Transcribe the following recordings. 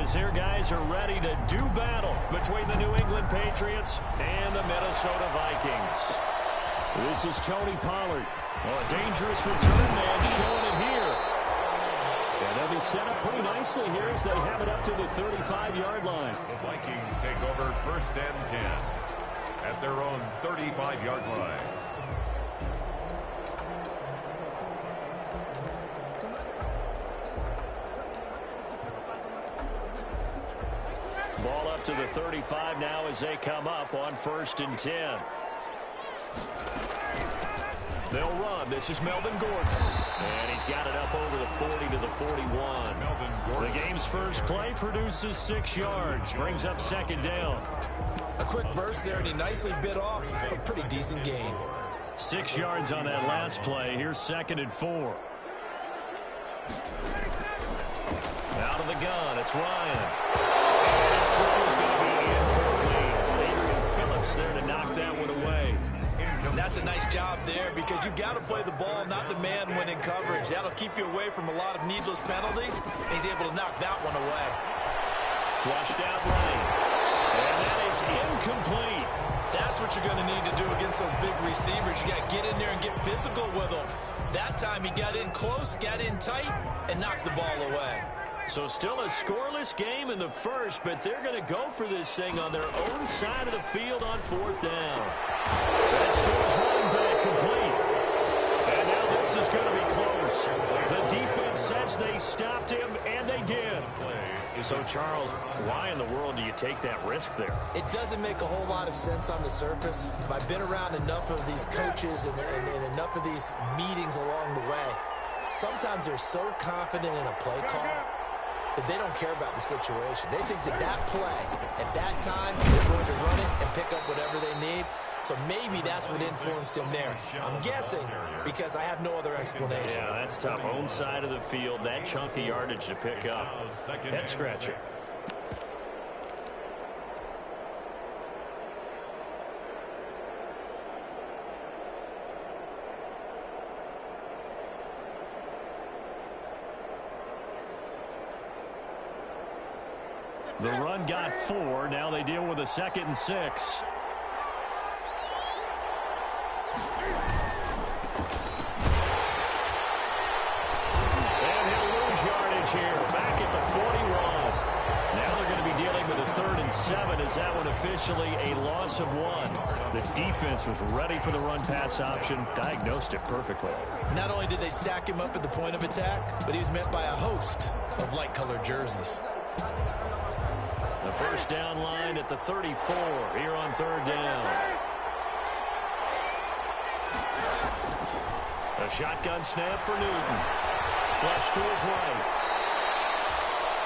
As their guys are ready to do battle between the New England Patriots and the Minnesota Vikings. This is Tony Pollard. Oh, a dangerous return man showing it here. And they'll be set up pretty nicely here as they have it up to the 35-yard line. The Vikings take over 1st and 10 at their own 35-yard line. Ball up to the 35 now as they come up on 1st and 10. They'll run. This is Melvin Gordon. And he's got it up over the 40 to the 41. Melvin Gordon. The game's first play produces 6 yards. Brings up 2nd down. A quick burst there, and he nicely bit off a pretty decent gain. 6 yards on that last play. Here's 2nd and 4. Out of the gun. It's Ryan. His throw is going to be incomplete. Adrian Phillips there to knock that one away. And that's a nice job there because you've got to play the ball, not the man when in coverage. That'll keep you away from a lot of needless penalties. And he's able to knock that one away. Flushed out right. And that is incomplete. That's what you're going to need to do against those big receivers. You got to get in there and get physical with them. That time he got in close, got in tight, and knocked the ball away. So still a scoreless game in the first, but they're going to go for this thing on their own side of the field on 4th down. That's to his running back, complete. And now this is going to be close. The defense says they stopped him, and they did. So, Charles, why in the world do you take that risk there? It doesn't make a whole lot of sense on the surface. But I've been around enough of these coaches and enough of these meetings along the way. Sometimes they're so confident in a play call that they don't care about the situation. They think that that play, at that time, they're going to run it and pick up whatever they need. So maybe that's what influenced him there. I'm guessing because I have no other explanation. Yeah, that's tough. Own side of the field, that chunk of yardage to pick up. Head scratcher. The run got 4. Now they deal with a 2nd and 6. And he'll lose yardage here. Back at the 41. Now they're going to be dealing with a 3rd and 7. Is that one officially a loss of 1? The defense was ready for the run-pass option. Diagnosed it perfectly. Not only did they stack him up at the point of attack, but he was met by a host of light-colored jerseys. The 1st down line at the 34 here on 3rd down. A shotgun snap for Newton. Flush to his right.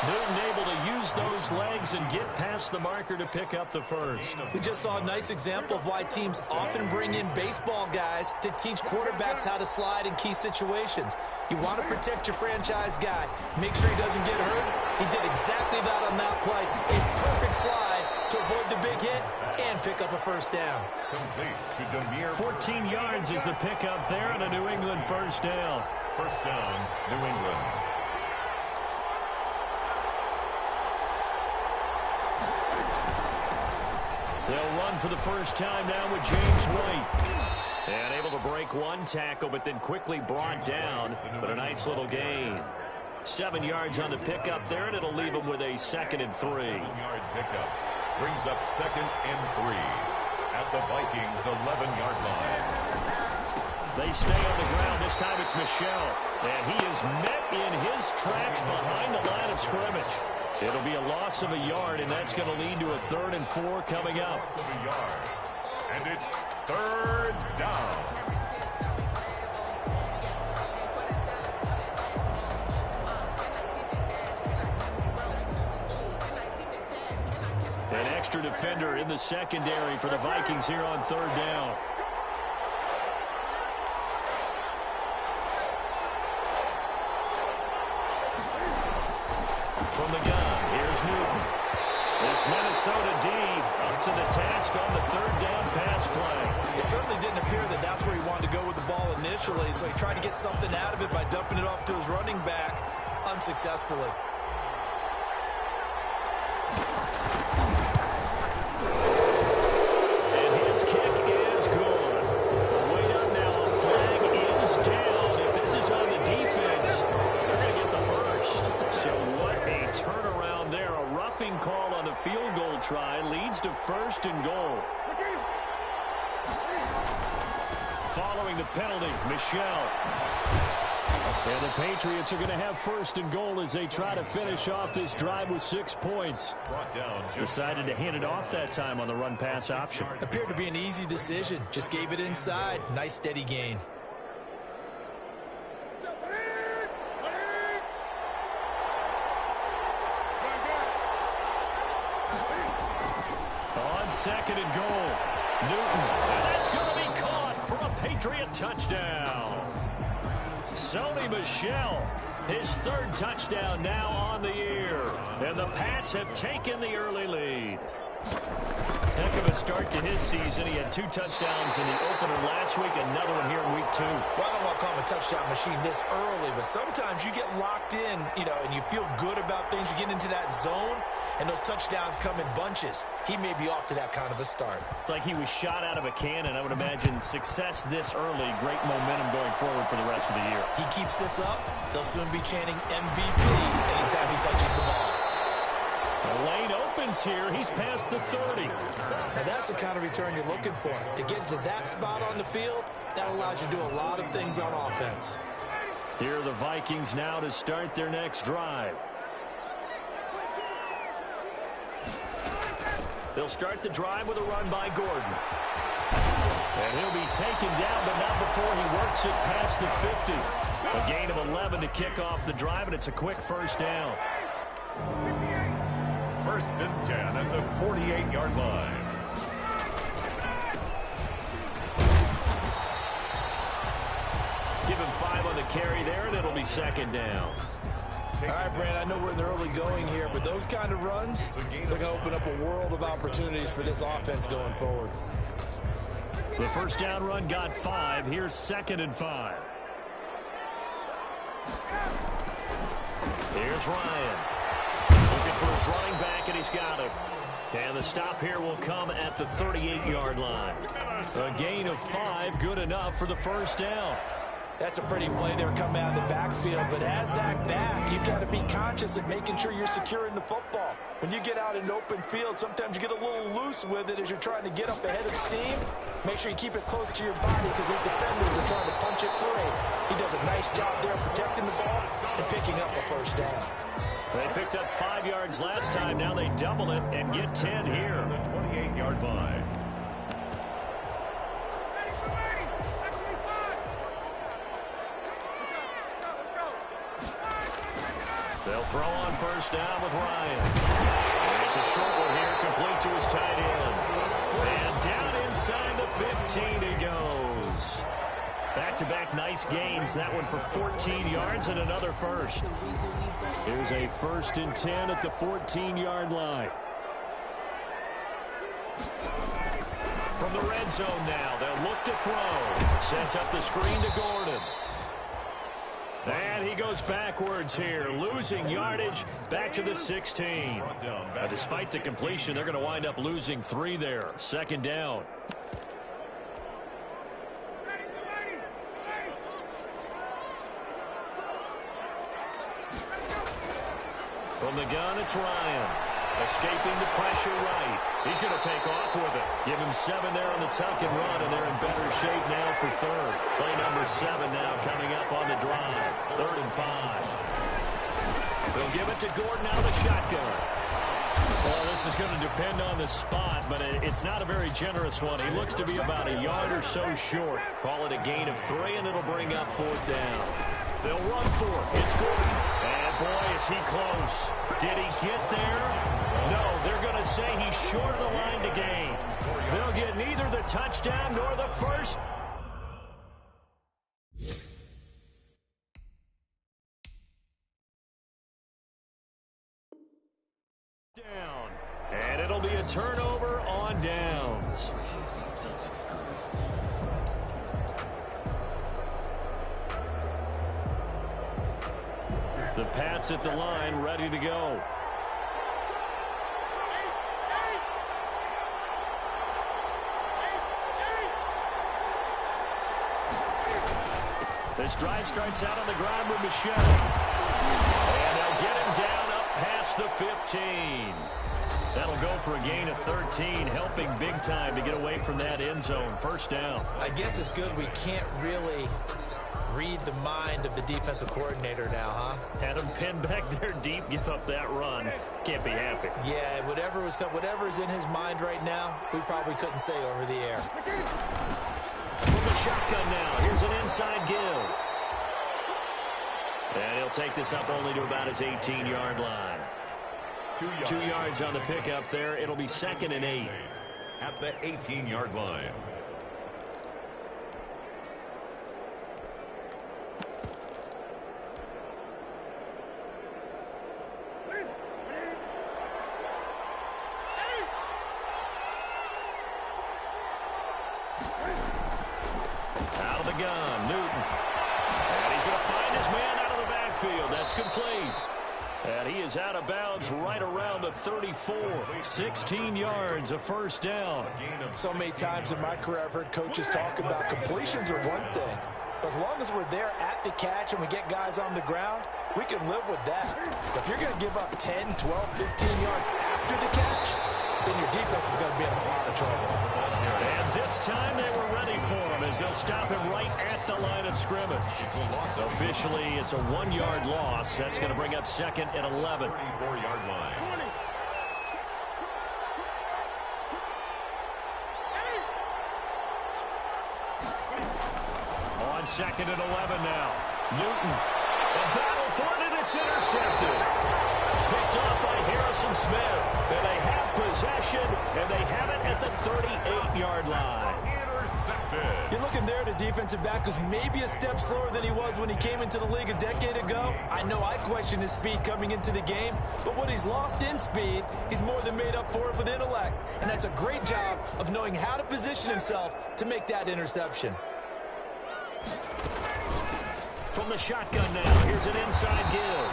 Newton able to use those legs and get past the marker to pick up the 1st. We just saw a nice example of why teams often bring in baseball guys to teach quarterbacks how to slide in key situations. You want to protect your franchise guy. Make sure he doesn't get hurt. He did exactly that on that play. A perfect slide to avoid the big hit and pick up a 1st down. 14 yards is the pickup there and a New England 1st down. 1st down, New England. They'll run for the first time now with James White. And able to break one tackle, but then quickly brought down. But a nice little gain. 7 yards on the pickup there, and it'll leave them with a 2nd and 3. 7-yard pickup brings up 2nd and 3 at the Vikings' 11-yard line. They stay on the ground. This time it's Michel. And he is met in his tracks behind the line of scrimmage. It'll be a loss of a yard, and that's going to lead to a 3rd and 4 coming up. Loss of a yard. And it's 3rd down. An extra defender in the secondary for the Vikings here on 3rd down. From the gun, here's Newton. This Minnesota D up to the task on the 3rd down pass play. It certainly didn't appear that that's where he wanted to go with the ball initially, so he tried to get something out of it by dumping it off to his running back unsuccessfully. A turnaround there. A roughing call on the field goal try leads to 1st and goal. Following the penalty, Michel. And the Patriots are going to have 1st and goal as they try to finish off this drive with 6 points. Decided to hand it off that time on the run-pass option. Appeared to be an easy decision. Just gave it inside. Nice steady gain. On 2nd and goal, Newton. And that's going to be caught for a Patriot touchdown. Sony Michel, his 3rd touchdown now on the year. And the Pats have taken the early lead. Heck of a start to his season. He had 2 touchdowns in the opener last week, another one here in week 2. Well, I don't want to call him a touchdown machine this early, but sometimes you get locked in, and you feel good about things. You get into that zone, and those touchdowns come in bunches. He may be off to that kind of a start. It's like he was shot out of a cannon. I would imagine success this early, great momentum going forward for the rest of the year. He keeps this up, they'll soon be chanting MVP anytime he touches the ball. The lane opens here. He's past the 30. Now that's the kind of return you're looking for. To get to that spot on the field, that allows you to do a lot of things on offense. Here are the Vikings now to start their next drive. They'll start the drive with a run by Gordon. And he'll be taken down, but not before he works it past the 50. A gain of 11 to kick off the drive, and it's a quick 1st down. 1st and 10 at the 48-yard line. Give him 5 on the carry there, and it'll be 2nd down. All right, Brand, I know we're in the early going here, but those kind of runs, they're going to open up a world of opportunities for this offense going forward. The 1st down run got 5. Here's 2nd and 5. Here's Ryan. Looking for his running back, and he's got him. And the stop here will come at the 38-yard line. A gain of 5, good enough for the 1st down. That's a pretty play there coming out of the backfield, but as that back, you've got to be conscious of making sure you're securing the football. When you get out in open field, sometimes you get a little loose with it as you're trying to get up ahead of steam. Make sure you keep it close to your body because these defenders are trying to punch it free. He does a nice job there protecting the ball and picking up a 1st down. They picked up 5 yards last time. Now they double it and get 10 here. The 28-yard line. They'll throw on 1st down with Ryan. And it's a short one here, complete to his tight end. And down inside the 15 he goes. Back-to-back nice gains. That one for 14 yards and another 1st. Here's a 1st and 10 at the 14-yard line. From the red zone now, they'll look to throw. Sets up the screen to Gordon. And he goes backwards here, losing yardage back to the 16. Now, despite the completion, they're going to wind up losing 3 there. 2nd down. From the gun, it's Ryan. Escaping the pressure right. He's going to take off with it. Give him 7 there on the tuck and run, and they're in better shape now for 3rd. Play number 7 now coming up on the drive. 3rd and 5. They'll give it to Gordon out of the shotgun. Well, this is going to depend on the spot, but it's not a very generous one. He looks to be about a yard or so short. Call it a gain of 3, and it'll bring up 4th down. They'll run for it. It's Gordon. And boy, is he close. Did he get there? No, they're going to say he's short of the line to gain. They'll get neither the touchdown nor the 1st. Down. And it'll be a turnover on downs. The Pats at the line, ready to go. This drive starts out on the ground with Michel. And they'll get him down up across the 15. That'll go for a gain of 13, helping big time to get away from that end zone. First down. I guess it's good we can't really read the mind of the defensive coordinator now, huh? Had him pinned back there deep, give up that run. Can't be happy. Yeah, whatever's in his mind right now, we probably couldn't say over the air. From the shotgun now, here's an inside give. And he'll take this up only to about his 18-yard line. 2 yards on the pickup there. It'll be 2nd and 8. At the 18-yard line. Out of the gun, Newton. And he's going to find his man out of the backfield. That's complete. And he is out of bounds right around the 34. 16 yards, a first down. So many times in my career I've heard coaches talk about completions are one thing. But as long as we're there at the catch and we get guys on the ground, we can live with that. But if you're going to give up 10, 12, 15 yards after the catch, then your defense is going to be in a lot of trouble. And this time they were ready for him as they'll stop him right at the line of scrimmage. So officially, it's a 1-yard loss. That's going to bring up 2nd and 11. 34-yard line. On 2nd and 11 now. Newton. The battle for it, and it's intercepted. Picked off by Harrison Smith. And they have possession, and they have it at the 38-yard line. Intercepted. You're looking there at a defensive back who's maybe a step slower than he was when he came into the league a decade ago. I know I questioned his speed coming into the game, but what he's lost in speed, he's more than made up for it with intellect. And that's a great job of knowing how to position himself to make that interception. From the shotgun now, here's an inside give.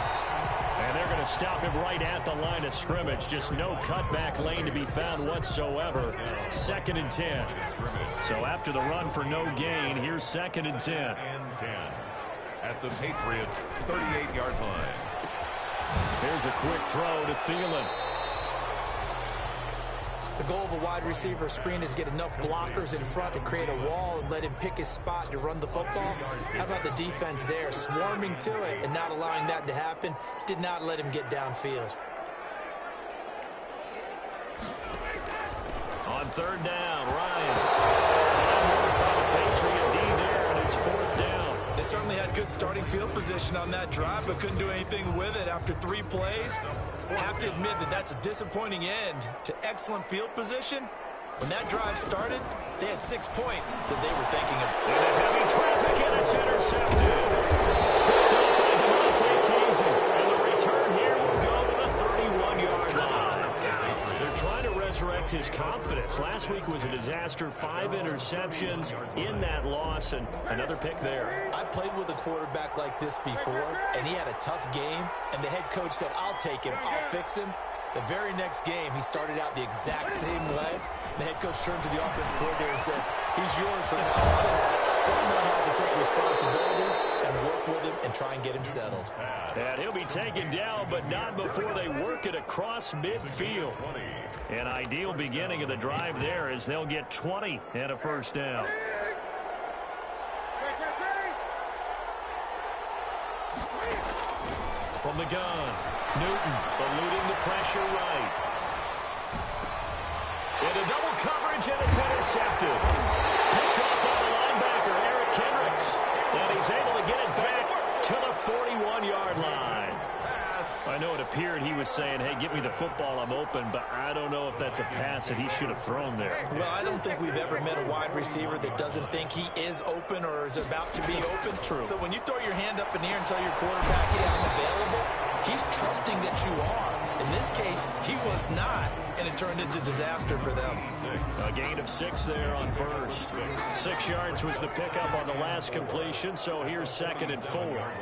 And they're going to stop him right at the line of scrimmage. Just no cutback lane to be found whatsoever. 2nd and 10. So after the run for no gain, here's 2nd and 10. And 10. At the Patriots' 38-yard line. Here's a quick throw to Thielen. The goal of a wide receiver screen is get enough blockers in front to create a wall and let him pick his spot to run the football. How about the defense there, swarming to it and not allowing that to happen? Did not let him get downfield. On 3rd down, Ryan. By the Patriot D there, and it's 4th down. They certainly had good starting field position on that drive, but couldn't do anything with it after 3 plays. Have to admit that that's a disappointing end to excellent field position. When that drive started, they had 6 points that they were thinking of. Into heavy traffic, and it's intercepted. Picked up by Demonte Casey. And the return here will go to the 31-yard line. They're trying to resurrect his confidence. Last week was a disaster. 5 interceptions in that loss, and another pick there. I played with a quarterback like this before, and he had a tough game, and the head coach said, I'll take him, I'll fix him. The very next game, he started out the exact same way. The head coach turned to the offense coordinator and said, he's yours from now on. Someone has to take responsibility and work with him and try and get him settled. And he'll be taken down, but not before they work it across midfield. An ideal beginning of the drive there as they'll get 20 and a first down. From the gun, Newton eluding the pressure right. Into double coverage, and it's intercepted. Picked up by the linebacker, Eric Kendricks. And he's able to get it back to the 41-yard line. I know it appeared he was saying, hey, get me the football, I'm open, but I don't know if that's a pass that he should have thrown there. Well, I don't think we've ever met a wide receiver that doesn't think he is open or is about to be open. True. So when you throw your hand up in the air and tell your quarterback, hey, I'm available, he's trusting that you are. In this case, he was not, and it turned into disaster for them. A gain of 6 there on first. 6 yards was the pickup on the last completion, so here's 2nd and 4.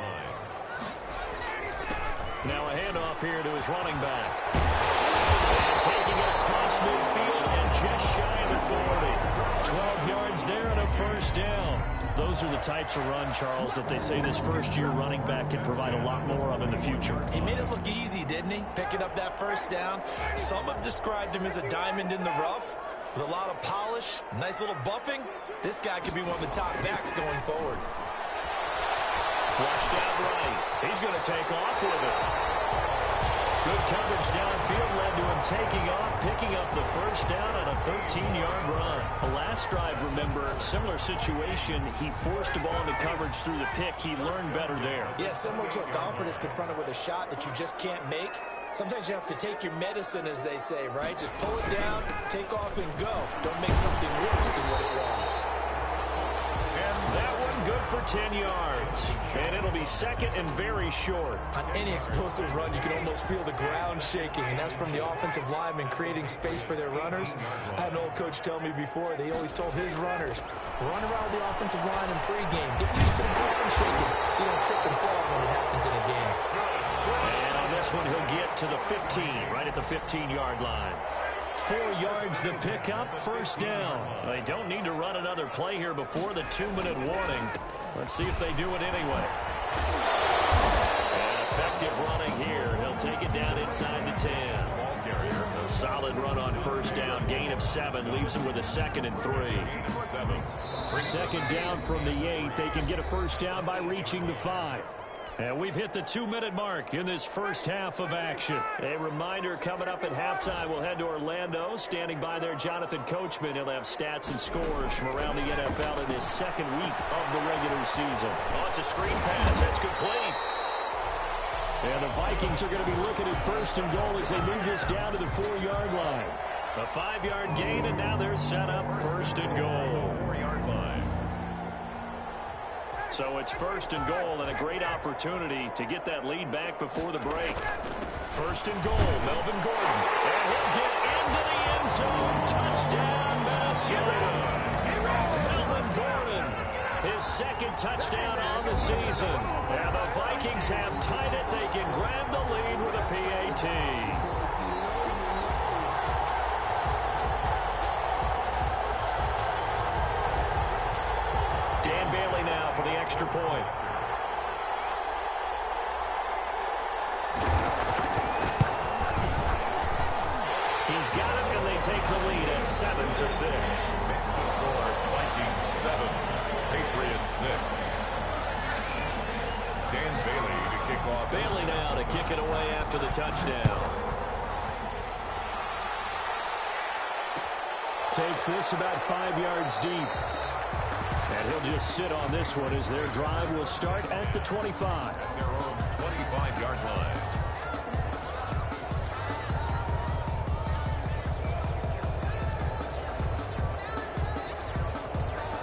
Now a handoff here to his running back. And taking it across midfield and just shy of the 40. 12 yards there and a first down. Those those are the types of run, Charles, that they say this first-year running back can provide a lot more of in the future. He made it look easy, didn't he? Picking up that first down. Some have described him as a diamond in the rough with a lot of polish, nice little buffing. This guy could be one of the top backs going forward. Flushed out right. He's going to take off with it. Good coverage downfield led to him taking off, picking up the first down on a 13-yard run. The last drive, remember, similar situation. He forced the ball into coverage through the pick. He learned better there. Yeah, similar to a golfer that's confronted with a shot that you just can't make. Sometimes you have to take your medicine, as they say, right? Just pull it down, take off, and go. Don't make something worse than what it was. That one good for 10 yards. And it'll be second and very short. On any explosive run, you can almost feel the ground shaking, and that's from the offensive linemen creating space for their runners. I had an old coach tell me before, they always told his runners, run around the offensive line in pregame. Get used to the ground shaking so you don't trip and fall when it happens in a game. And on this one, he'll get to the 15, right at the 15-yard line. 4 yards the pickup, first down. They don't need to run another play here before the 2-minute warning. Let's see if they do it anyway. And effective running here. He'll take it down inside the 10. A solid run on first down. Gain of 7 leaves him with a 2nd and 3. Second down from the 8. They can get a first down by reaching the 5. And we've hit the 2-minute mark in this first half of action. A reminder coming up at halftime, we'll head to Orlando. Standing by there, Jonathan Coachman. He'll have stats and scores from around the NFL in his second week of the regular season. Oh, it's a screen pass. That's complete. And the Vikings are going to be looking at first and goal as they move this down to the 4-yard line. A 5-yard gain, and now they're set up first and goal. 4-yard line. So it's first and goal and a great opportunity to get that lead back before the break. First and goal, Melvin Gordon. And he'll get into the end zone. Touchdown, Minnesota. Melvin Gordon, his second touchdown on the season. And the Vikings have tied it. They can grab the lead with a PAT. For the extra point. He's got it, and they take the lead at 7-6. Makes the score, Vikings 7, Patriots 6. Dan Bailey to kick off. Bailey now to kick it away after the touchdown. Takes this about 5 yards deep. And he'll just sit on this one as their drive will start at the 25. Their own 25-yard line.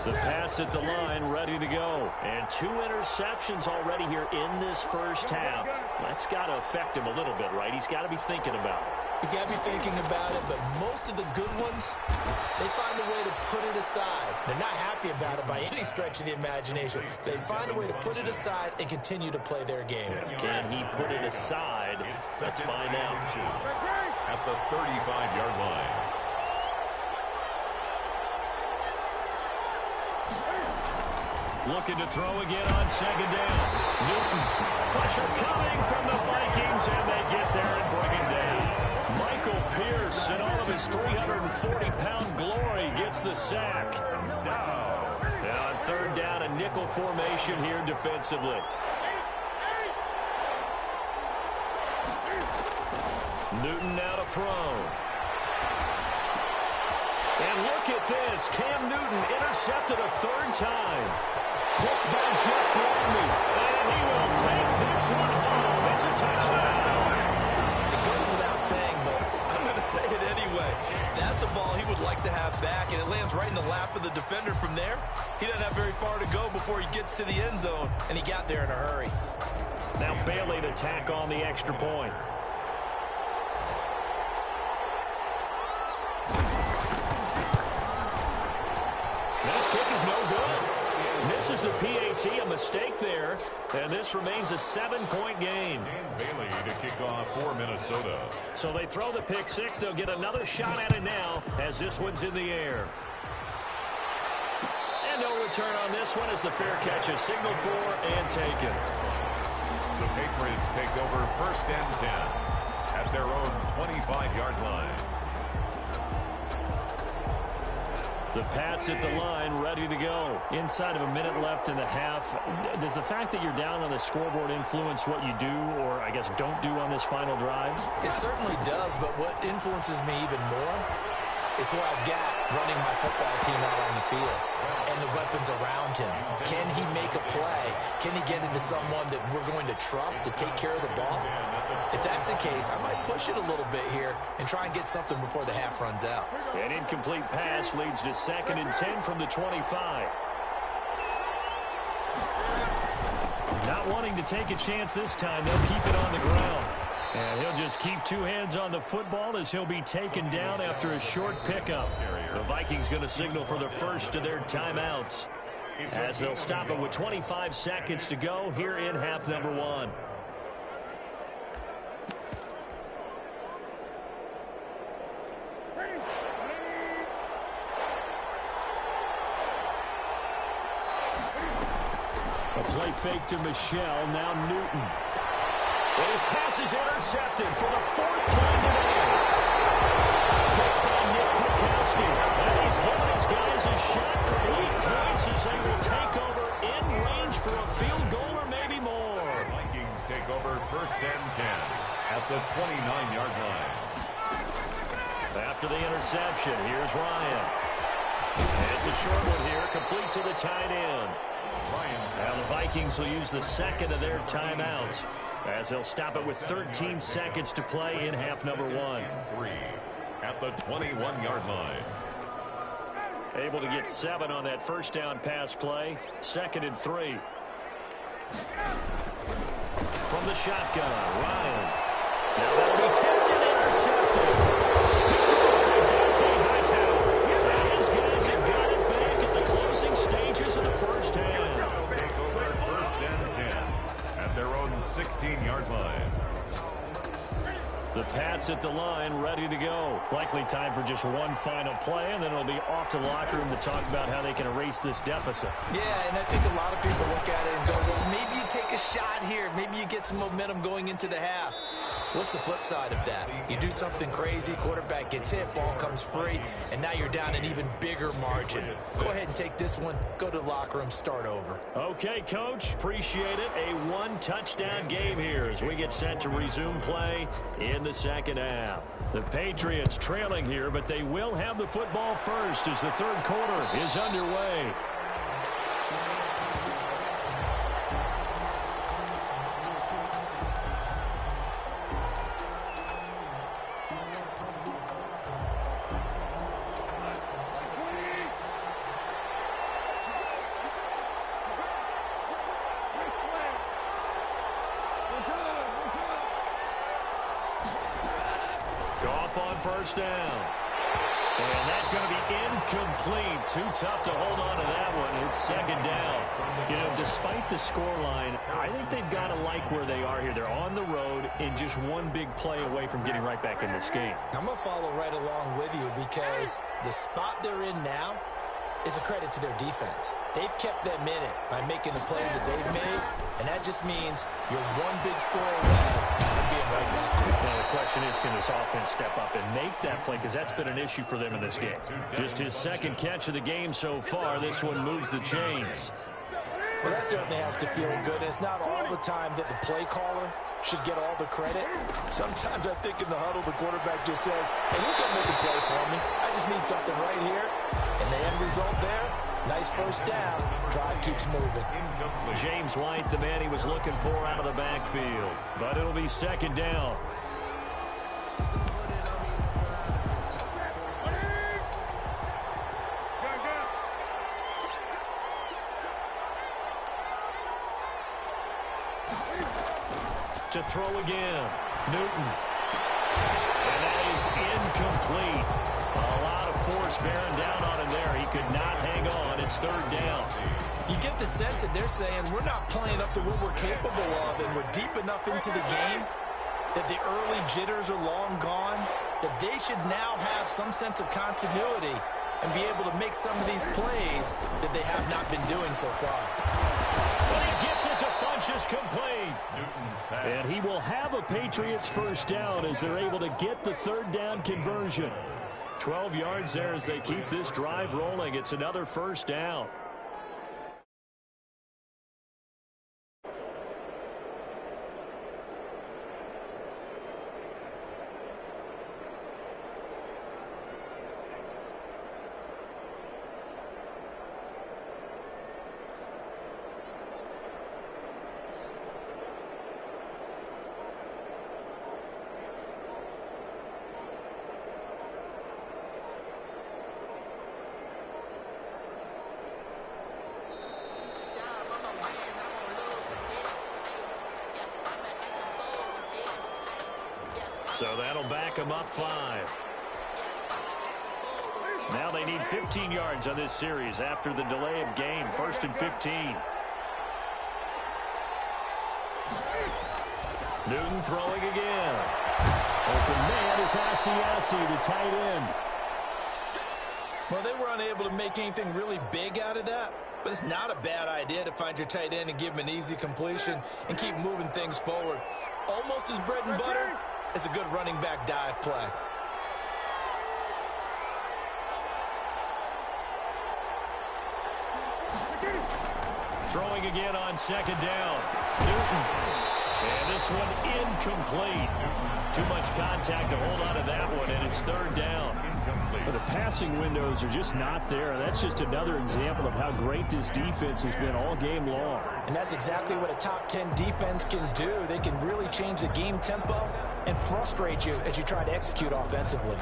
The Pats at the line, ready to go. And 2 interceptions already here in this first half. That's got to affect him a little bit, right? He's got to be thinking about it. He's got to be thinking about it, but most of the good ones, they find a way to put it aside. They're not happy about it by any stretch of the imagination. They find a way to put it aside and continue to play their game. Can he put it aside? Let's find out. At the 35-yard line. Looking to throw again on second down. Newton, pressure coming from the Vikings, and they get there and bring him down. Michael Pierce, in all of his 340-pound glory, gets the sack. And on third down, a nickel formation here defensively. Newton now to throw. And look at this. Cam Newton intercepted a 3rd time. Picked by Jeff Gladney. And he will take this one home. It's a touchdown. It goes without saying, but I'm going to say it anyway. That's a ball he would like to have back, and it lands right in the lap of the defender from there. He doesn't have very far to go before he gets to the end zone, and he got there in a hurry. Now Bailey to tack on the extra point. This kick is no good. Misses the PAT, a mistake there, and this remains a 7-point game. Dan Bailey to kick off for Minnesota. So they throw the pick 6. They'll get another shot at it now as this one's in the air. And no return on this one as the fair catch is signaled for and taken. The Patriots take over 1st and 10 at their own 25-yard line. The Pats at the line, ready to go. Inside of a minute left in the half. Does the fact that you're down on the scoreboard influence what you do, or I guess don't do on this final drive? It certainly does, but what influences me even more is who I've got running my football team out on the field and the weapons around him. Can he make a play? Can he get into someone that we're going to trust to take care of the ball? If that's the case, I might push it a little bit here and try and get something before the half runs out. An incomplete pass leads to 2nd and 10 from the 25. Not wanting to take a chance this time, they'll keep it on the ground. And he'll just keep 2 hands on the football as he'll be taken down after a short pickup. The Vikings going to signal for the first of their timeouts as they'll stop it with 25 seconds to go here in half number 1. A play fake to Michelle, now Newton. And his pass is intercepted for the 4th time today. Picked by Nick Kwiatkowski. And he's giving his guys a shot for 8 points as they will take over in range for a field goal or maybe more. The Vikings take over 1st and 10 at the 29-yard line. After the interception, here's Ryan. And it's a short one here, complete to the tight end. Now the Vikings will use the 2nd of their timeouts as they'll stop it with 13 seconds to play in half number 1. 3 at the 21-yard line. Able to get 7 on that first down pass play. 2nd and 3. From the shotgun, Ryan. Now that'll be tipped and intercepted. Picked up by Dante Hightower. And his guys have got it back at the closing stages of the first half. Take over 1st and 10 at their own 16-yard line. The Pats at the line, ready to go. Likely time for just one final play, and then it'll be off to the locker room to talk about how they can erase this deficit. Yeah, and I think a lot of people look at it and go, well, maybe you take a shot here. Maybe you get some momentum going into the half. What's the flip side of that? You do something crazy, quarterback gets hit, ball comes free, and now you're down an even bigger margin. Go ahead and take this one, go to the locker room, start over. Okay, Coach, appreciate it. A 1-touchdown game here as we get set to resume play in the second half. The Patriots trailing here, but they will have the football first as the third quarter is underway. On first down. And that's going to be incomplete. Too tough to hold on to that one. It's 2nd down. You know, despite the scoreline, I think they've got to like where they are here. They're on the road and just one big play away from getting right back in this game. I'm going to follow right along with you because the spot they're in now is a credit to their defense. They've kept them in it by making the plays that they've made, and that just means you're one big score away from being right back there. Now the question is, can this offense step up and make that play? Because that's been an issue for them in this game. Just his 2nd catch of the game so far. This one moves the chains. Well, that certainly has to feel good. It's not all the time that the play caller should get all the credit. Sometimes I think in the huddle, the quarterback just says, hey, who's going to make a play for me? I just need something right here. And the end result there, nice first down. Drive keeps moving. James White, the man he was looking for out of the backfield. But it'll be 2nd down. To throw again, Newton. And that is incomplete. A lot of force bearing down on him there. He could not hang on. It's 3rd down. You get the sense that they're saying we're not playing up to what we're capable of, and we're deep enough into the game that the early jitters are long gone, that they should now have some sense of continuity and be able to make some of these plays that they have not been doing so far. But he gets it to Funchess complete. And he will have a Patriots first down as they're able to get the third down conversion. 12 yards there as they keep this drive rolling. It's another first down. So that'll back them up 5. Now they need 15 yards on this series after the delay of game. 1st and 15. Newton throwing again. Open man is Asiasi, the tight end. Well, they were unable to make anything really big out of that, but it's not a bad idea to find your tight end and give him an easy completion and keep moving things forward. Almost as bread and butter. It's a good running back dive play. Throwing again on 2nd down. Newton. And this one incomplete. Too much contact to hold on to that one, and it's 3rd down. But the passing windows are just not there. That's just another example of how great this defense has been all game long. And that's exactly what a top 10 defense can do. They can really change the game tempo and frustrate you as you try to execute offensively.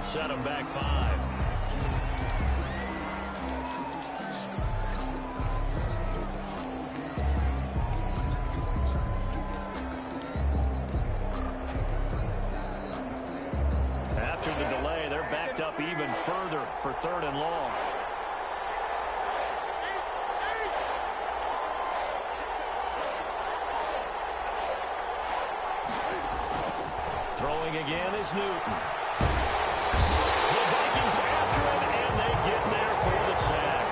Set him back 5. After the delay, they're backed up even further for 3rd and long. Throwing again is Newton. After him, and they get there for the sack.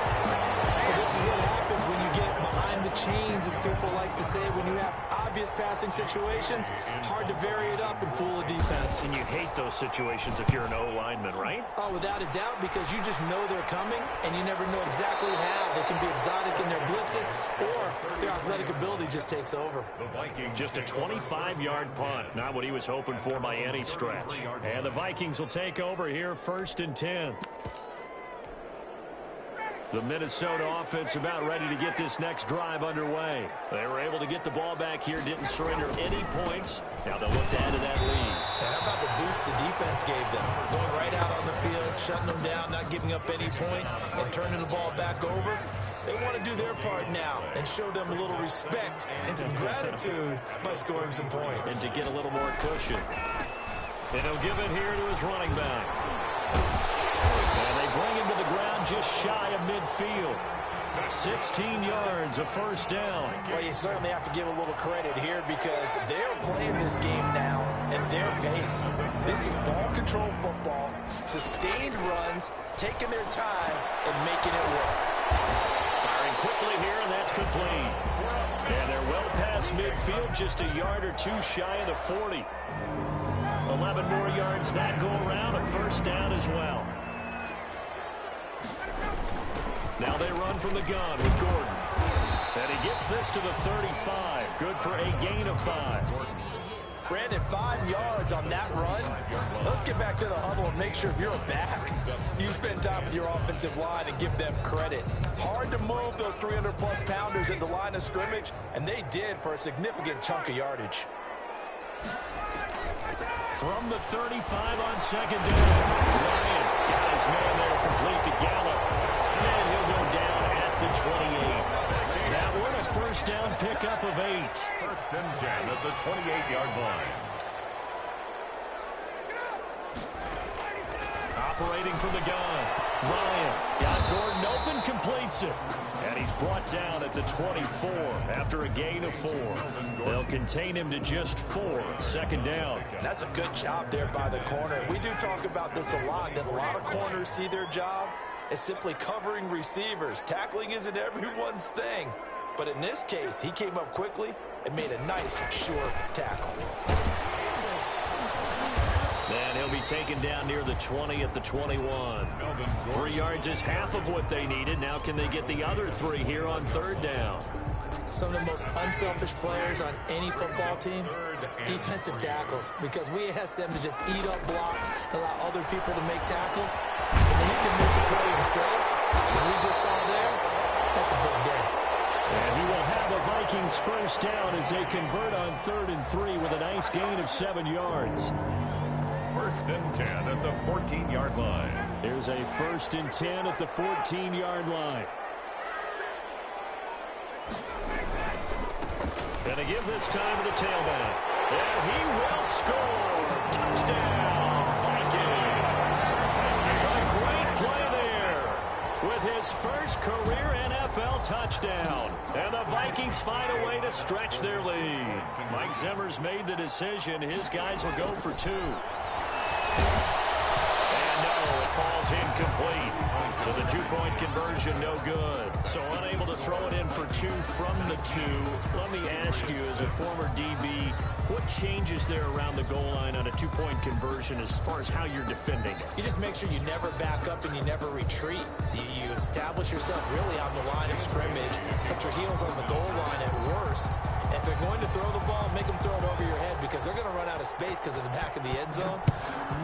Well, this is what happens when you get behind the chains, as people like to say. When you have obvious passing situations, hard to vary it up and fool a defense. And you hate those situations if you're an O-lineman, right? Oh, without a doubt, because you just know they're coming, and you never know exactly how. They can be exotic in their blitzes, or their athletic ability just takes over. Just a 25-yard punt. Not what he was hoping for by any stretch. And the Vikings will take over here 1st and 10. The Minnesota offense about ready to get this next drive underway. They were able to get the ball back here, didn't surrender any points. Now they'll look to add to that lead. How about the boost the defense gave them? Going right out on the field, shutting them down, not giving up any points, and turning the ball back over. They want to do their part now and show them a little respect and some gratitude by scoring some points. And to get a little more cushion. And he'll give it here to his running back. And they bring him to the ground just shy of midfield. 16 yards, a first down. Well, you certainly have to give a little credit here because they're playing this game now at their pace. This is ball control football, sustained runs, taking their time, and making it work. Firing quickly here, and that's complete. And they're well past midfield, just a yard or two shy of the 40. 11 more yards that go around, a first down as well. Now they run from the gun with Gordon. And he gets this to the 35. Good for a gain of 5. Brandon, 5 yards on that run. Let's get back to the huddle and make sure if you're a back, you spend time with your offensive line and give them credit. Hard to move those 300-plus pounders in the line of scrimmage, and they did for a significant chunk of yardage. From the 35 on 2nd down. Ryan got his man there complete to Gallup. And he'll go down at the 28. first down pickup of 8. 1st and 10 at the 28-yard line. Operating from the gun. Ryan got Gordon open, completes it. And he's brought down at the 24 after a gain of 4. They'll contain him to just 4. 2nd down. That's a good job there by the corner. We do talk about this a lot, that a lot of corners see their job as simply covering receivers. Tackling isn't everyone's thing. But in this case, he came up quickly and made a nice, sure tackle. And he'll be taken down near the 20 at the 21. 3 yards is half of what they needed. Now can they get the other 3 here on 3rd down? Some of the most unselfish players on any football team, defensive tackles, because we ask them to just eat up blocks and allow other people to make tackles. And when he can make the play himself, as we just saw there, that's a big day. And he will have the Vikings first down as they convert on 3rd and 3 with a nice gain of 7 yards. 1st and 10 at the 14-yard line. Here's a 1st and 10 at the 14-yard line. Gonna give this time to the tailback. And he will score. Touchdown, Vikings. A great play there with his first career NFL touchdown. And the Vikings find a way to stretch their lead. Mike Zimmer's made the decision. His guys will go for 2. And no, it falls incomplete. So the 2-point conversion, no good. So unable to throw it in for 2 from the 2. Let me ask you, as a former DB, what changes there around the goal line on a 2-point conversion as far as how you're defending it? You just make sure you never back up and you never retreat. You establish yourself really on the line of scrimmage, put your heels on the goal line at worst. If they're going to throw the ball, make them throw it over your head because they're going to run out of space because of the back of the end zone.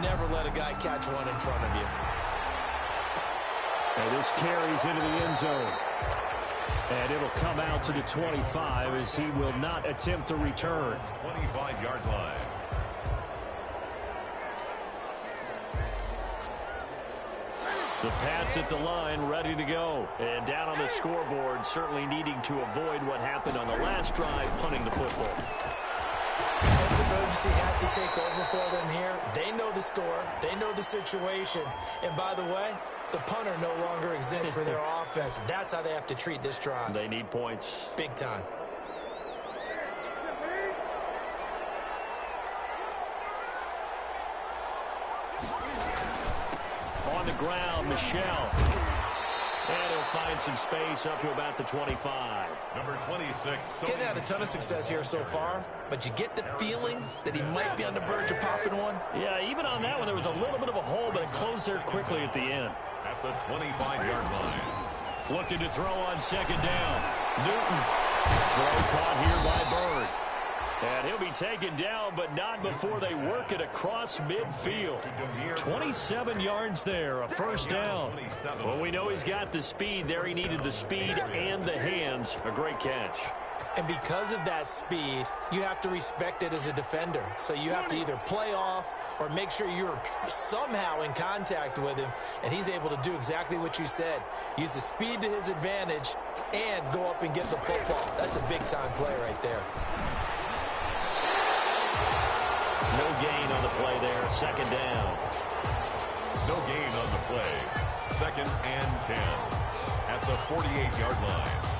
Never let a guy catch one in front of you. And this carries into the end zone. And it'll come out to the 25 as he will not attempt to return. 25-yard line. The Pats at the line, ready to go. And down on the scoreboard, certainly needing to avoid what happened on the last drive, punting the football. Sense of urgency has to take over for them here. They know the score. They know the situation. And by the way, the punter no longer exists for their offense. That's how they have to treat this drive. They need points. Big time. On the ground, Michelle. And he'll find some space up to about the 25. Number 26. Getting had a ton of success here so far, but you get the feeling that he might be on the verge of popping one. Yeah, even on that one, there was a little bit of a hole, but it closed there quickly at the end. At the 25-yard line. Looking to throw on 2nd down. Newton. Throw caught here by Bird. And he'll be taken down, but not before they work it across midfield. 27 yards there, a first down. Well, we know he's got the speed there. He needed the speed and the hands. A great catch. And because of that speed, you have to respect it as a defender. So you have to either play off or make sure you're somehow in contact with him, and he's able to do exactly what you said. Use the speed to his advantage and go up and get the football. That's a big-time play right there. No gain on the play there. 2nd down. No gain on the play. 2nd and 10 at the 48-yard line.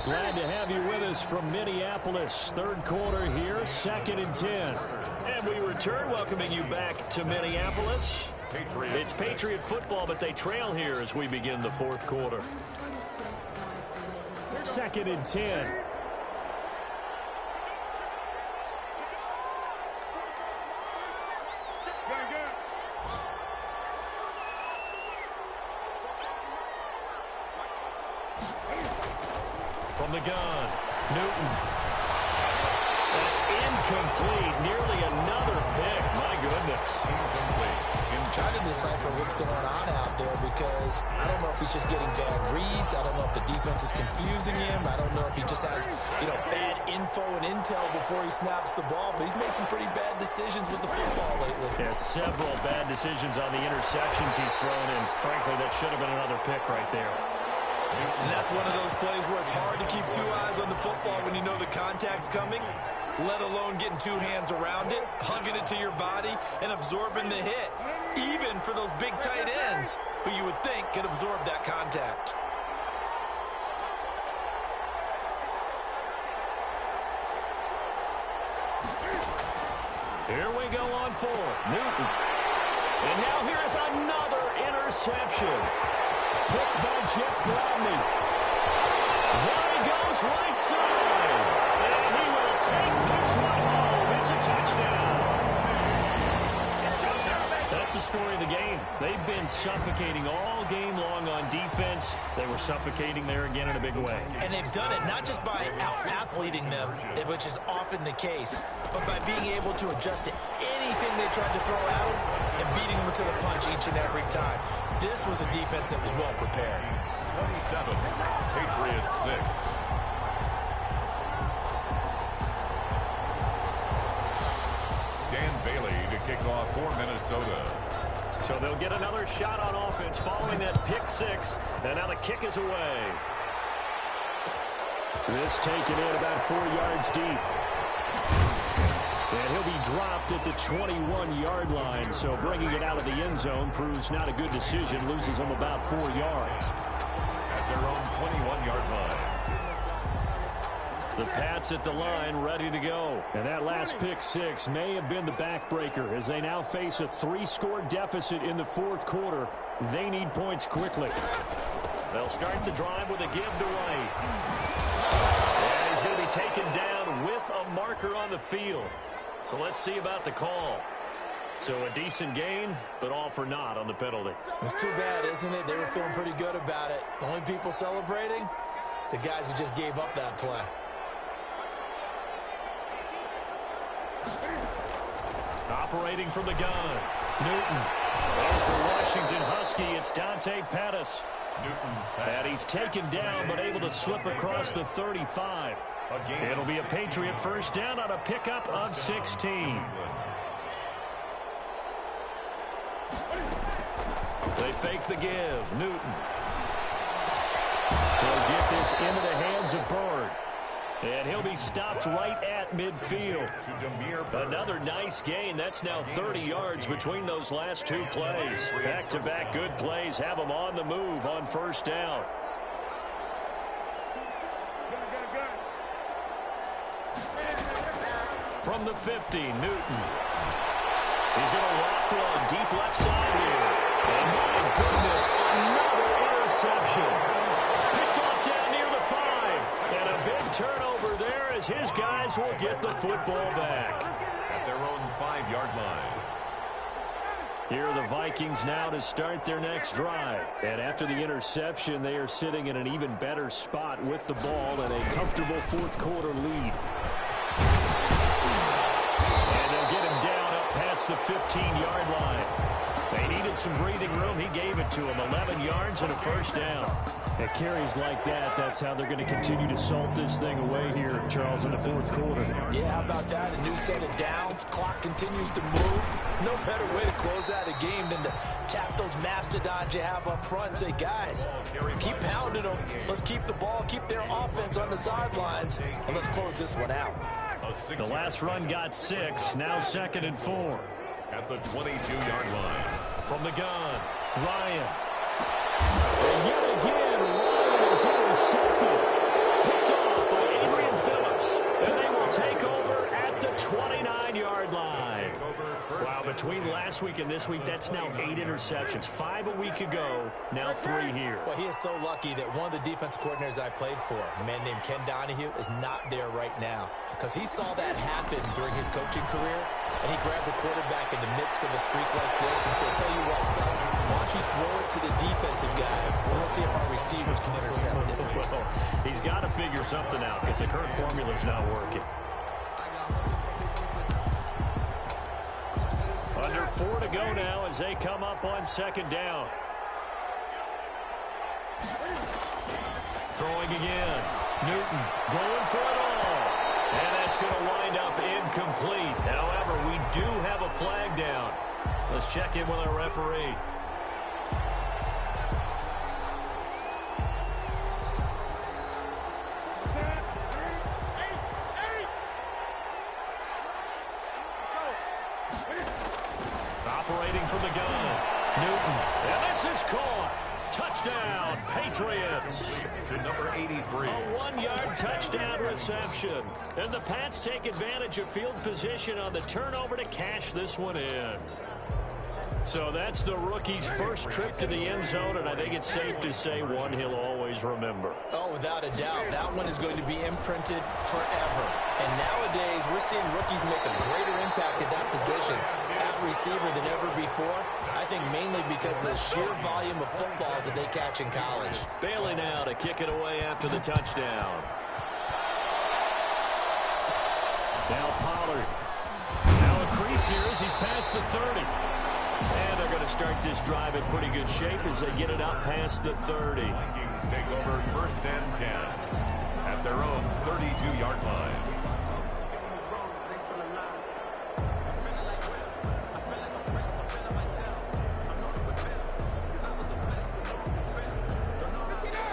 Glad to have you with us from Minneapolis. 3rd quarter here, 2nd and 10. And we return, welcoming you back to Minneapolis. It's Patriot football, but they trail here as we begin the 4th quarter. 2nd and 10. From the gun, Newton. That's incomplete. Nearly another pick. My goodness. Incomplete. I'm trying to decipher what's going on out there because I don't know if he's just getting bad reads. I don't know if the defense is confusing him. I don't know if he just has, bad info and intel before he snaps the ball. But he's made some pretty bad decisions with the football lately. Yeah, several bad decisions on the interceptions he's thrown, and frankly, that should have been another pick right there. And that's one of those plays where it's hard to keep two eyes on the football when you know the contact's coming, let alone getting two hands around it, hugging it to your body, and absorbing the hit, even for those big tight ends who you would think could absorb that contact. Here we go on fourth. Newton. And now here's another interception. Picked by Jeff Gladney. There he goes, right side. And he will take this one home. It's a touchdown. That's the story of the game. They've been suffocating all game long on defense. They were suffocating there again in a big way. And they've done it not just by out-athleting them, which is often the case, but by being able to adjust to anything they tried to throw at them and beating them to the punch each and every time. This was a defense that was well prepared. 27, Patriots 6. Dan Bailey to kick off for Minnesota. So they'll get another shot on offense following that pick six. And now the kick is away. This taken in about 4 yards deep. And he'll be dropped at the 21-yard line. So bringing it out of the end zone proves not a good decision. Loses them about 4 yards. At their own 21-yard line. The Pats at the line, ready to go. And that last pick six may have been the backbreaker as they now face a 3-score deficit in the fourth quarter. They need points quickly. They'll start the drive with a give to White. And he's going to be taken down with a marker on the field. So let's see about the call. So a decent gain, but all for naught on the penalty. It's too bad, isn't it? They were feeling pretty good about it. The only people celebrating, the guys who just gave up that play. Operating from the gun, Newton. There's the Washington Husky. It's Dante Pettis. Newton's pass. And he's taken down, but able to slip across the 35. It'll be a Patriot first down on a pickup of 16. They fake the give. Newton. He'll get this into the hands of Bird. And he'll be stopped right at midfield. Another nice gain. That's now 30 yards between those last two plays. Back-to-back good plays have them on the move on first down. From the 50, Newton. He's going to waft along deep left side here. And my goodness, another interception. Picked off down near the 5. And a big turnover there as his guys will get the football back. At their own 5-yard line. Here are the Vikings now to start their next drive. And after the interception, they are sitting in an even better spot with the ball and a comfortable fourth quarter lead. And they'll get him down up past the 15-yard line. They needed some breathing room. He gave it to him. 11 yards and a first down. At carries like that, that's how they're going to continue to salt this thing away here, Charles, in the fourth quarter. Yeah, how about that? A new set of downs. Clock continues to move. No better way to close out a game than to tap those mastodons you have up front and say, guys, keep pounding them. Let's keep the ball, keep their offense on the sidelines, and let's close this one out. The last run got 6, now 2nd and 4. At the 22-yard line. From the gun, Ryan. And yet again, Ryan is intercepted. Picked off by Adrian Phillips. And they will take over at the 29-yard line. Wow, between last week and this week, that's now 8 interceptions. 5 a week ago, now 3 here. Well, he is so lucky that one of the defense coordinators I played for, a man named Ken Donahue, is not there right now. Because he saw that happen during his coaching career, and he grabbed the quarterback in the midst of a streak like this and said, tell you what, son, why don't you throw it to the defensive guys, and let's see if our receivers can intercept it. Well, he's got to figure something out because the current formula's not working. Under 4 to go now as they come up on 2nd down. Throwing again. Newton going for it all. And that's going to wind up incomplete. However, we do have a flag down. Let's check in with our referee. 9. Newton. And this is caught. Touchdown, Patriots. To number 83. A 1-yard touchdown reception. And the Pats take advantage of field position on the turnover to cash this one in. So that's the rookie's first trip to the end zone, and I think it's safe to say one he'll always remember. Oh, without a doubt. That one is going to be imprinted forever. And nowadays, we're seeing rookies make a greater impact at that position at receiver than ever before. I think mainly because of the sheer volume of footballs that they catch in college. Bailey now to kick it away after the touchdown. Now Pollard. Now a crease here as he's past the 30. And they're going to start this drive in pretty good shape as they get it out past the 30. Vikings take over 1st and 10 at their own 32-yard line.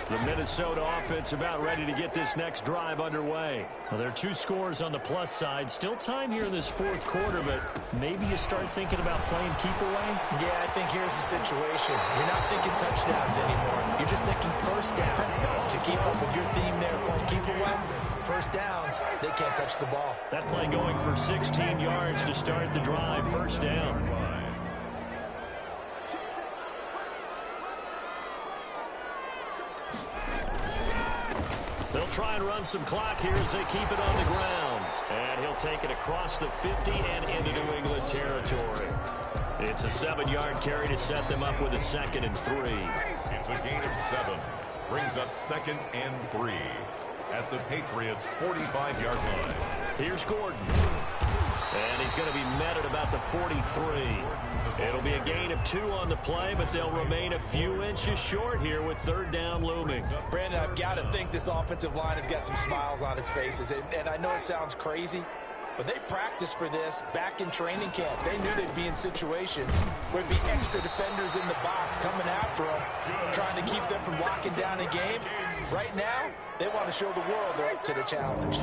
The Minnesota offense about ready to get this next drive underway. Well, there are 2 scores on the plus side. Still time here in this 4th quarter, but maybe you start thinking about playing keep away? Yeah, I think here's the situation. You're not thinking touchdowns anymore. You're just thinking first downs. To keep up with your theme there, playing keep away, first downs, they can't touch the ball. That play going for 16 yards to start the drive. First down. They'll try and run some clock here as they keep it on the ground. And he'll take it across the 50 and into New England territory. It's a 7-yard carry to set them up with a 2nd and 3. It's a gain of 7. Brings up 2nd and 3 at the Patriots' 45-yard line. Here's Gordon. And he's going to be met at about the 43. It'll be a gain of 2 on the play, but they'll remain a few inches short here with 3rd down looming. Brandon, I've got to think this offensive line has got some smiles on its faces. And I know it sounds crazy, but they practiced for this back in training camp. They knew they'd be in situations where there'd be extra defenders in the box coming after them, trying to keep them from locking down a game. Right now, they want to show the world they're up to the challenge.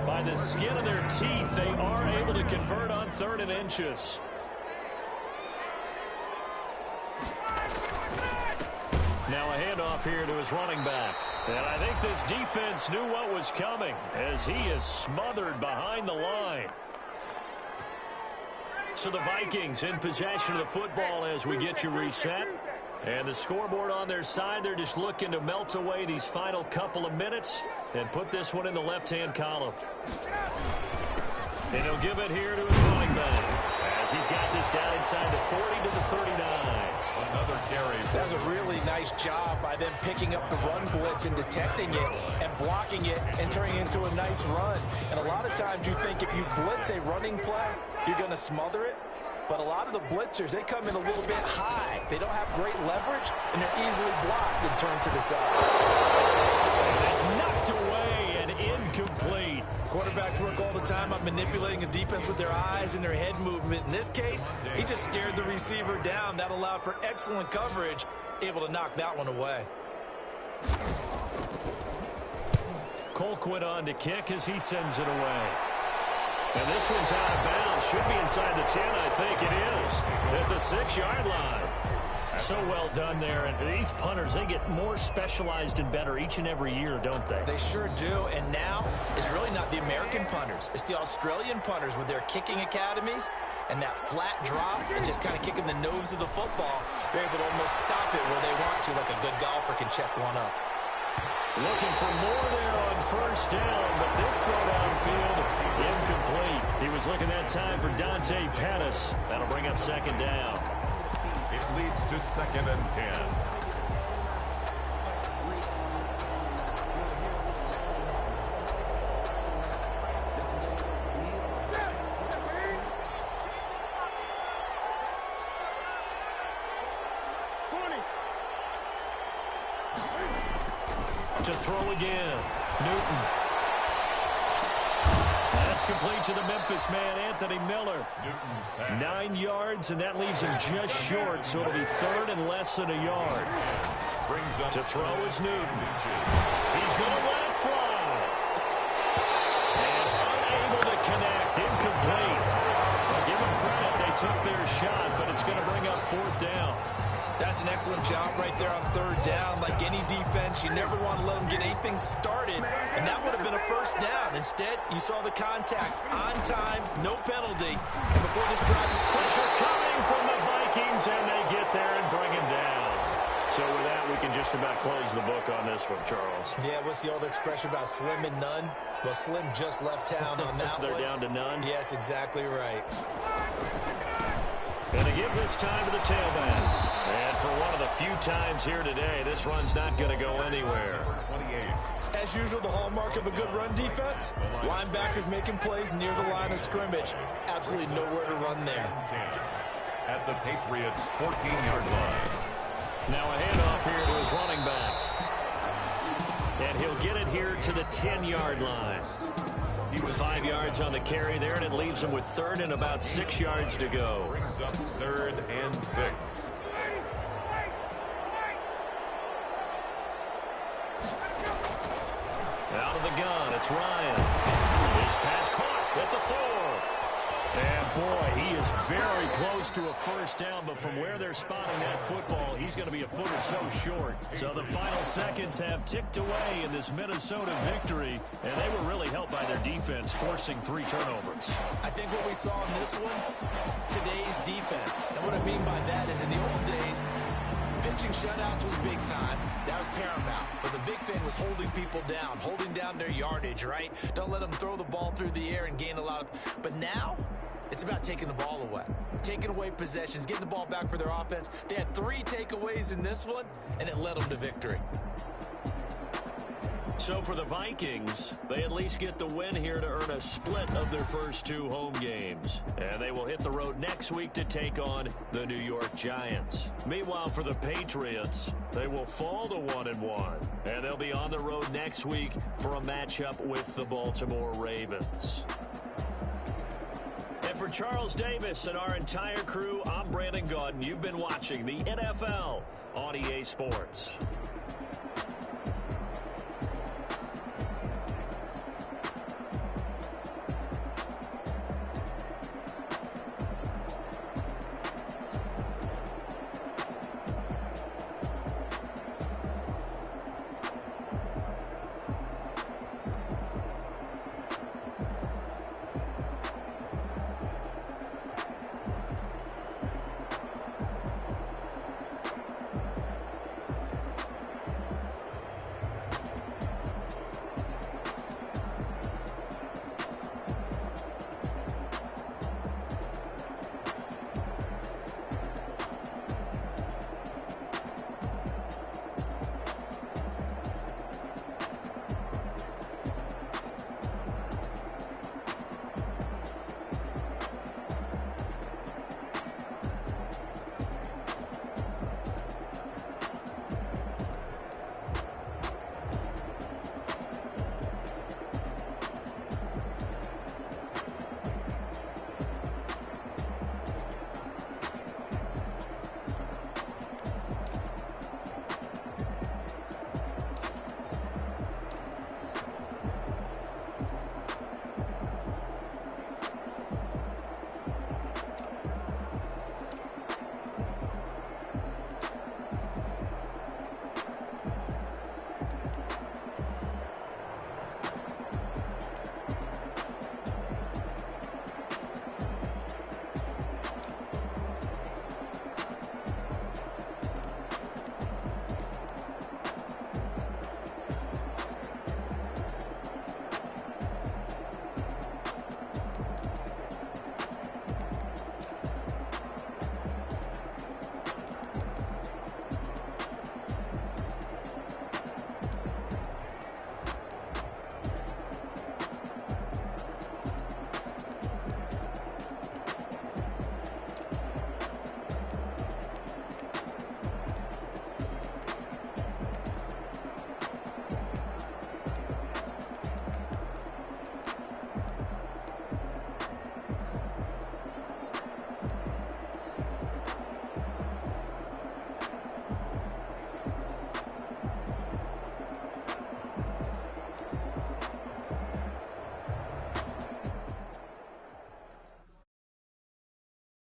By the skin of their teeth, they are able to convert on 3rd and inches. Now a handoff here to his running back. And I think this defense knew what was coming as he is smothered behind the line. So the Vikings in possession of the football as we get you reset. And the scoreboard on their side, they're just looking to melt away these final couple of minutes and put this one in the left-hand column. And he'll give it here to his running back as he's got this down inside the 40 to the 39. Another carry. That was a really nice job by them picking up the run blitz and detecting it and blocking it and turning it into a nice run. And a lot of times you think if you blitz a running play, you're going to smother it. But a lot of the blitzers, they come in a little bit high. They don't have great leverage, and they're easily blocked and turned to the side. And that's knocked away and incomplete. Quarterbacks work all the time on manipulating a defense with their eyes and their head movement. In this case, he just stared the receiver down. That allowed for excellent coverage, able to knock that one away. Colquitt on to kick as he sends it away. And this one's out of bounds. Should be inside the 10, I think it is. At the 6-yard line. So well done there. And these punters, they get more specialized and better each and every year, don't they? They sure do. And now it's really not the American punters. It's the Australian punters with their kicking academies and that flat drop and just kind of kicking the nose of the football. They're able to almost stop it where they want to, like a good golfer can check one up. Looking for more there on first down, but this throw downfield, incomplete. He was looking that time for Dante Pettis. That'll bring up 2nd down. It leads to 2nd and 10. To throw again. Newton. That's complete to the Memphis man, Anthony Miller. 9 yards, and that leaves him just short, so it'll be 3rd and less than a yard. To throw is Newton. He's going to let it fly. And unable to connect. Incomplete. Well, give them credit. They took their shot, but it's going to bring up 4th down. That's an excellent job right there on 3rd down. Like any defense, you never want to let them get anything started, and that would have been a 1st down. Instead, you saw the contact on time, no penalty. And before this drive, pressure coming from the Vikings, and they get there and bring him down. So with that, we can just about close the book on this one, Charles. Yeah, what's the old expression about slim and none? Well, Slim just left town on that They're one. down to none? Yes, exactly right. Going to give this time to the tailback. And for one of the few times here today, this run's not going to go anywhere. As usual, the hallmark of a good run defense, linebackers making plays near the line of scrimmage. Absolutely nowhere to run there. At the Patriots' 14-yard line. Now a handoff here to his running back. And he'll get it here to the 10-yard line. He was 5 yards on the carry there, and it leaves him with 3rd and about 6 yards to go. Brings up 3rd and 6. Out of the gun, it's Ryan. His pass caught at the 4. And boy, he is very close to a 1st down, but from where they're spotting that football, he's going to be a foot or so short. So the final seconds have ticked away in this Minnesota victory, and they were really helped by their defense, forcing 3 turnovers. I think what we saw in this one, today's defense. And what I mean by that is in the old days, pitching shutouts was big time. That was paramount. But the big thing was holding people down, holding down their yardage, right? Don't let them throw the ball through the air and gain a lot of... But now, it's about taking the ball away, taking away possessions, getting the ball back for their offense. They had 3 takeaways in this one, and it led them to victory. So for the Vikings, they at least get the win here to earn a split of their first 2 home games. And they will hit the road next week to take on the New York Giants. Meanwhile, for the Patriots, they will fall to 1-1. And they'll be on the road next week for a matchup with the Baltimore Ravens. And for Charles Davis and our entire crew, I'm Brandon Gaudin. You've been watching the NFL on EA Sports.